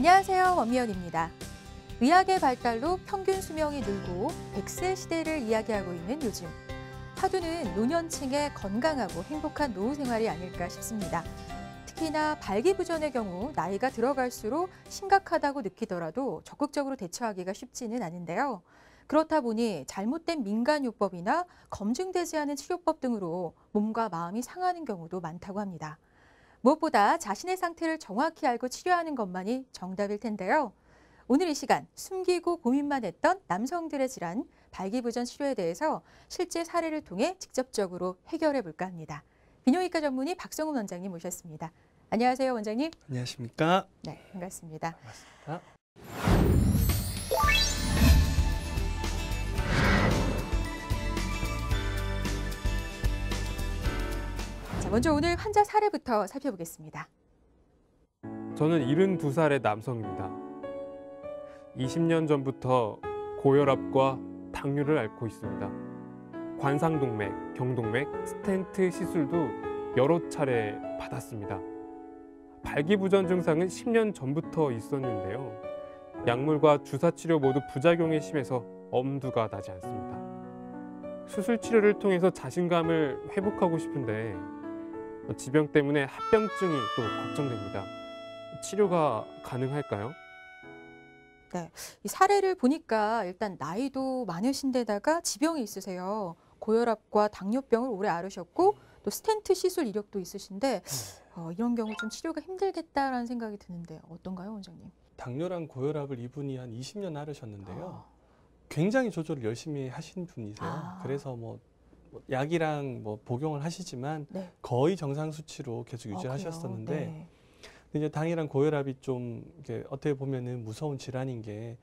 안녕하세요, 원미연입니다. 의학의 발달로 평균 수명이 늘고 100세 시대를 이야기하고 있는 요즘. 화두는 노년층의 건강하고 행복한 노후 생활이 아닐까 싶습니다. 특히나 발기부전의 경우 나이가 들어갈수록 심각하다고 느끼더라도 적극적으로 대처하기가 쉽지는 않은데요. 그렇다 보니 잘못된 민간요법이나 검증되지 않은 치료법 등으로 몸과 마음이 상하는 경우도 많다고 합니다. 무엇보다 자신의 상태를 정확히 알고 치료하는 것만이 정답일 텐데요. 오늘 이 시간 숨기고 고민만 했던 남성들의 질환, 발기부전 치료에 대해서 실제 사례를 통해 직접적으로 해결해 볼까 합니다. 비뇨기과 전문의 박성훈 원장님 모셨습니다. 안녕하세요, 원장님. 안녕하십니까? 네, 반갑습니다. 반갑습니다. 자, 먼저 오늘 환자 사례부터 살펴보겠습니다. 저는 72살의 남성입니다. 20년 전부터 고혈압과 당뇨를 앓고 있습니다. 관상동맥, 경동맥, 스텐트 시술도 여러 차례 받았습니다. 발기부전 증상은 10년 전부터 있었는데요. 약물과 주사치료 모두 부작용이 심해서 엄두가 나지 않습니다. 수술 치료를 통해서 자신감을 회복하고 싶은데 지병 때문에 합병증이 또 걱정됩니다. 치료가 가능할까요? 네, 이 사례를 보니까 일단 나이도 많으신데다가 지병이 있으세요. 고혈압과 당뇨병을 오래 앓으셨고 또 스텐트 시술 이력도 있으신데 이런 경우 좀 치료가 힘들겠다라는 생각이 드는데 어떤가요, 원장님? 당뇨랑 고혈압을 이분이 한 20년 앓으셨는데요. 굉장히 조절을 열심히 하신 분이세요. 그래서 뭐 약이랑 뭐 복용을 하시지만 네. 거의 정상 수치로 계속 유지하셨었는데 네. 이제 당이랑 고혈압이 좀 이게 어떻게 보면은 무서운 질환인 게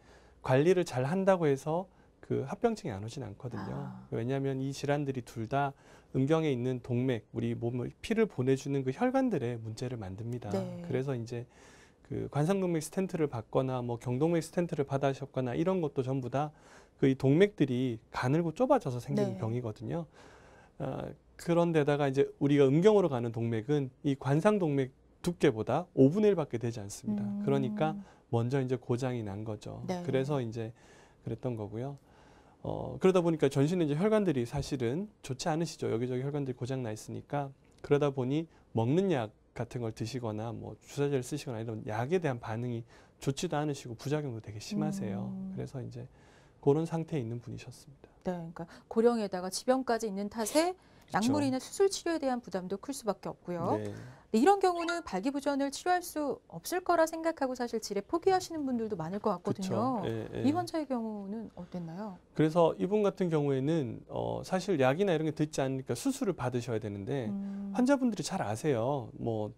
관리를 잘 한다고 해서 그 합병증이 안 오진 않거든요. 왜냐하면 이 질환들이 둘 다 음경에 있는 동맥, 우리 몸을 피를 보내주는 그 혈관들의 문제를 만듭니다. 네. 그래서 이제 그 관상동맥 스텐트를 받거나 뭐 경동맥 스텐트를 받으셨거나 이런 것도 전부 다 그 이 동맥들이 가늘고 좁아져서 생기는 네. 병이거든요. 그런데다가 이제 우리가 음경으로 가는 동맥은 이 관상동맥 두께보다 5분의 1밖에 되지 않습니다. 그러니까 먼저 이제 고장이 난 거죠. 네. 그래서 이제 그랬던 거고요. 그러다 보니까 전신에 이제 혈관들이 사실은 좋지 않으시죠. 여기저기 혈관들이 고장 나 있으니까. 그러다 보니 먹는 약 같은 걸 드시거나 뭐 주사제를 쓰시거나 이런 약에 대한 반응이 좋지도 않으시고 부작용도 되게 심하세요. 그래서 이제 그런 상태에 있는 분이셨습니다. 네, 그러니까 고령에다가 지병까지 있는 탓에 약물이나 수술 치료에 대한 부담도 클 수밖에 없고요. 네. 근데 이런 경우는 발기부전을 치료할 수 없을 거라 생각하고 사실 질에 포기하시는 분들도 많을 것 같거든요. 예, 예. 이 환자의 경우는 어땠나요? 그래서 이분 같은 경우에는 사실 약이나 이런 게 듣지 않으니까 수술을 받으셔야 되는데 환자분들이 잘 아세요. 뭐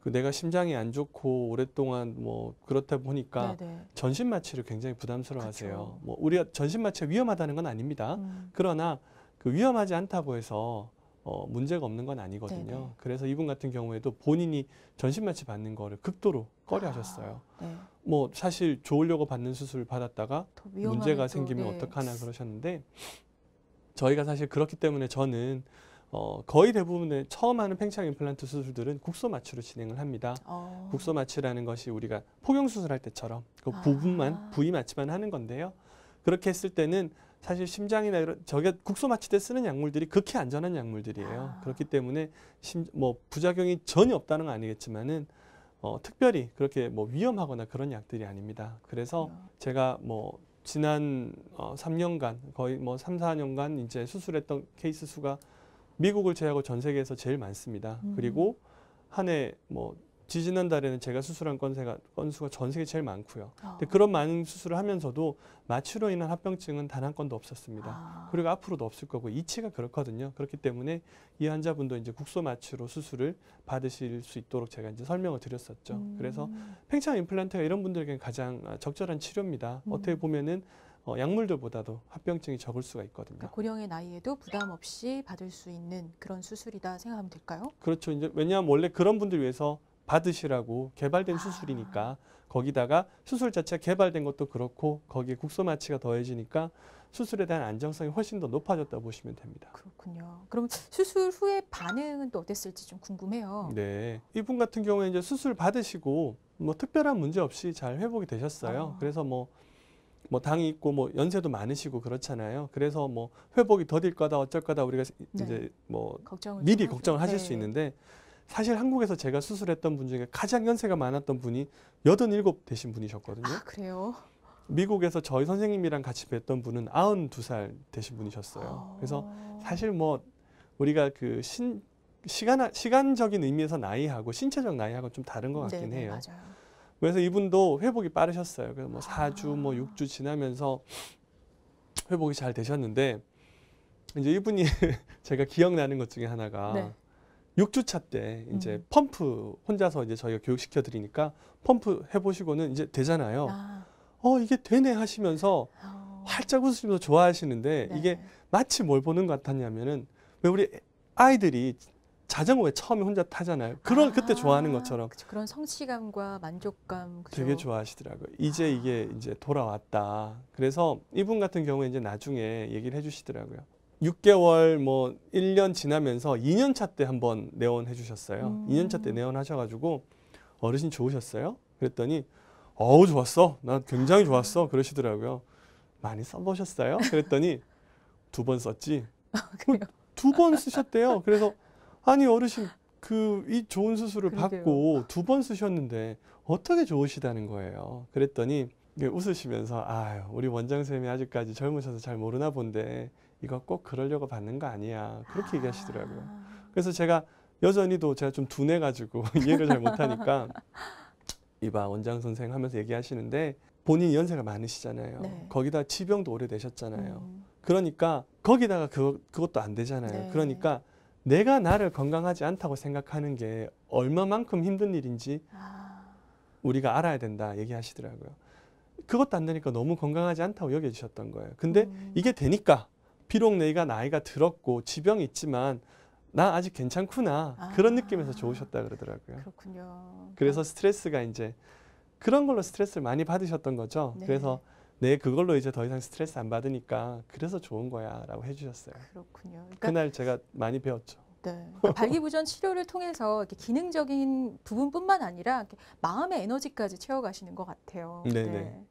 그 내가 심장이 안 좋고 오랫동안 뭐 그렇다 보니까 네네. 전신 마취를 굉장히 부담스러워하세요. 그쵸. 뭐 우리가 전신 마취가 위험하다는 건 아닙니다. 그러나 그 위험하지 않다고 해서 문제가 없는 건 아니거든요. 네네. 그래서 이분 같은 경우에도 본인이 전신 마취 받는 거를 극도로 꺼려하셨어요. 네. 뭐 사실 좋으려고 받는 수술을 받았다가 더 위험하면 문제가 또, 생기면 네. 어떡하나 그러셨는데 저희가 사실 그렇기 때문에 저는 거의 대부분의 처음 하는 팽창 임플란트 수술들은 국소 마취로 진행을 합니다. 국소 마취라는 것이 우리가 포경 수술할 때처럼 그 부분만 부위 마취만 하는 건데요. 그렇게 했을 때는 사실 심장이나 이런 저게 국소 마취 때 쓰는 약물들이 극히 안전한 약물들이에요. 그렇기 때문에 뭐 부작용이 전혀 없다는 건 아니겠지만은 특별히 그렇게 뭐 위험하거나 그런 약들이 아닙니다. 그래서 제가 뭐 지난 3년간 거의 뭐 3, 4년간 이제 수술했던 케이스 수가 미국을 제외하고 전 세계에서 제일 많습니다. 그리고 한 해 뭐 지지난달에는 제가 수술한 건수가 전 세계 제일 많고요. 근데 그런 많은 수술을 하면서도 마취로 인한 합병증은 단 한 건도 없었습니다. 그리고 앞으로도 없을 거고 이치가 그렇거든요. 그렇기 때문에 이 환자분도 이제 국소 마취로 수술을 받으실 수 있도록 제가 이제 설명을 드렸었죠. 그래서 팽창 임플란트가 이런 분들에게 가장 적절한 치료입니다. 어떻게 보면은 약물들보다도 합병증이 적을 수가 있거든요. 그러니까 고령의 나이에도 부담 없이 받을 수 있는 그런 수술이다 생각하면 될까요? 그렇죠. 이제 왜냐하면 원래 그런 분들 위해서 받으시라고 개발된 수술이니까 거기다가 수술 자체가 개발된 것도 그렇고 거기에 국소 마취가 더해지니까 수술에 대한 안정성이 훨씬 더 높아졌다고 보시면 됩니다. 그렇군요. 그럼 수술 후에 반응은 또 어땠을지 좀 궁금해요. 네, 이분 같은 경우에 이제 수술 받으시고 뭐 특별한 문제 없이 잘 회복이 되셨어요. 그래서 뭐 당이 있고 뭐 연세도 많으시고 그렇잖아요. 그래서 뭐 회복이 더딜 거다 어쩔 거다 우리가 네. 이제 뭐 걱정을 미리 좀 걱정을 하실 네. 수 있는데 사실 한국에서 제가 수술했던 분 중에 가장 연세가 많았던 분이 87 되신 분이셨거든요. 아, 그래요? 미국에서 저희 선생님이랑 같이 뵀던 분은 92살 되신 분이셨어요. 그래서 사실 뭐 우리가 그 시간적인 의미에서 나이하고 신체적 나이하고 좀 다른 것 같긴 네네, 해요. 맞아요. 그래서 이분도 회복이 빠르셨어요. 그래서 뭐 4주, 뭐 6주 지나면서 회복이 잘 되셨는데 이제 이분이 제가 기억나는 것 중에 하나가 네. 6주차 때 이제 펌프 혼자서 이제 저희가 교육시켜 드리니까 펌프 해보시고는 이제 되잖아요. 이게 되네 하시면서 활짝 웃으시면서 좋아하시는데 네. 이게 마치 뭘 보는 것 같았냐면은 왜 우리 아이들이 자전거 왜 처음에 혼자 타잖아요. 그때 좋아하는 것처럼 그쵸, 그런 성취감과 만족감 그죠? 되게 좋아하시더라고요. 이제 이게 이제 돌아왔다. 그래서 이분 같은 경우에 이제 나중에 얘기를 해주시더라고요. 6개월 뭐 1년 지나면서 2년 차 때 한번 내원해 주셨어요. 2년 차 때 내원하셔가지고 어르신 좋으셨어요? 그랬더니 어우 좋았어. 난 굉장히 좋았어. 그러시더라고요. 많이 써보셨어요? 그랬더니 2번 썼지. 2번 쓰셨대요. 그래서 아니 어르신 이 좋은 수술을 그러게요. 받고 2번 쓰셨는데 어떻게 좋으시다는 거예요. 그랬더니 웃으시면서 아유 우리 원장 선생님이 아직까지 젊으셔서 잘 모르나 본데 이거 꼭 그러려고 받는 거 아니야. 그렇게 얘기하시더라고요. 그래서 제가 여전히도 제가 좀 둔해가지고 이해를 잘 못하니까 이봐 원장 선생 하면서 얘기하시는데 본인이 연세가 많으시잖아요. 네. 거기다 지병도 오래되셨잖아요. 그러니까 거기다가 그것도 안 되잖아요. 네. 그러니까 내가 나를 건강하지 않다고 생각하는 게 얼마만큼 힘든 일인지 우리가 알아야 된다 얘기하시더라고요. 그것도 안 되니까 너무 건강하지 않다고 여겨주셨던 거예요. 근데 이게 되니까 비록 내가 나이가 들었고 지병이 있지만 나 아직 괜찮구나 그런 느낌에서 좋으셨다 그러더라고요. 그렇군요. 그래서 스트레스가 이제 그런 걸로 스트레스를 많이 받으셨던 거죠. 네. 그래서 그걸로 이제 더 이상 스트레스 안 받으니까 그래서 좋은 거야 라고 해주셨어요. 그렇군요. 그러니까 그날 제가 많이 배웠죠. 네. 그러니까 발기부전 치료를 통해서 이렇게 기능적인 부분뿐만 아니라 이렇게 마음의 에너지까지 채워가시는 것 같아요. 네네. 네.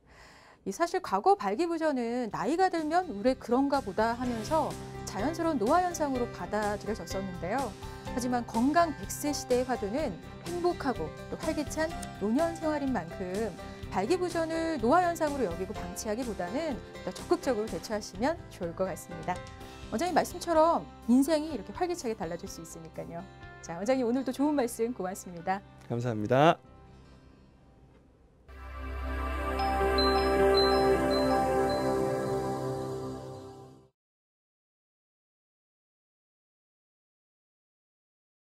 이 사실 과거 발기부전은 나이가 들면 왜 그런가 보다 하면서 자연스러운 노화 현상으로 받아들여졌었는데요. 하지만 건강 100세 시대의 화두는 행복하고 또 활기찬 노년 생활인 만큼 발기부전을 노화 현상으로 여기고 방치하기보다는 더 적극적으로 대처하시면 좋을 것 같습니다. 원장님 말씀처럼 인생이 이렇게 활기차게 달라질 수 있으니까요. 자, 원장님 오늘도 좋은 말씀 고맙습니다. 감사합니다.